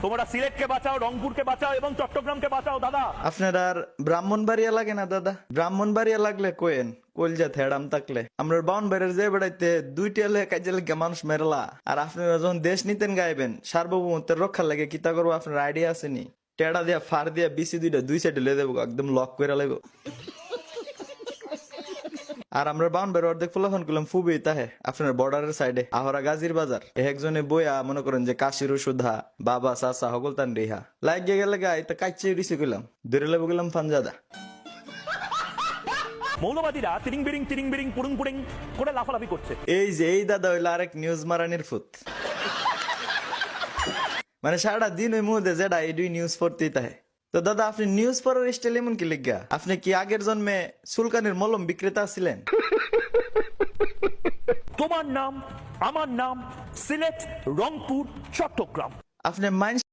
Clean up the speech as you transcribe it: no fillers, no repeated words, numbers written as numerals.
তোমরা সিলেটকে বাঁচাও, রংপুরকে বাঁচাও এবং চট্টগ্রামকে বাঁচাও দাদা। আপনার আর ব্রাহ্মণবাড়িয়া লাগে না দাদা? ব্রাহ্মণবাড়িয়া লাগলে কোয়েন কলজা থেড়াম থাকলে আমরা বাউন্ডারির যে বেড়াইতে দুইটা কাজে লেগে মানুষ মেরলা। আর আপনারা যখন দেশ নিতেন গাইবেন সার্বভৌমত্বের রক্ষার লাগে কিতা করবো আপনার আইডিয়া আসেনি? টেড়া দিয়া ফার দিয়া বিসি দুইটা দুই সাইডে লে দেবো, একদম লক করে লাগবো। আর আমরা বাউন্ডারি অর্ধেক ফুলাফান করলাম ফুবি তাহে আপনার বর্ডারের সাইডে আহরা গাজীর বাজার একজনে বইয়া মনে করেন যে কাশির সুধা বাবা চাচা হগলতান রিহা লাগিয়ে গেলে গাই তা কাইচে রিসি করলাম ধরে লেবো গেলাম ফানজাদা। মৌলবাদীরা তিরিং বিরিং পুড়ুং পুড়িং করে লাফালাফি করছে। এই যে এই দাদা হইলো আরেক নিউজ মারানির ফুত, মানে সারা দিন ওই মুহূর্তে যেটা এই দুই নিউজ পড়তেই তাহে। তো দাদা আপনি নিউজ পড়ার স্টাইল এমন কি লিখা? আপনি কি আগের জন্মে সুলকানের মলম বিক্রেতা ছিলেন? তোমার নাম আমার নাম সিলেট রংপুর চট্টগ্রাম। আপনি মাইন্ড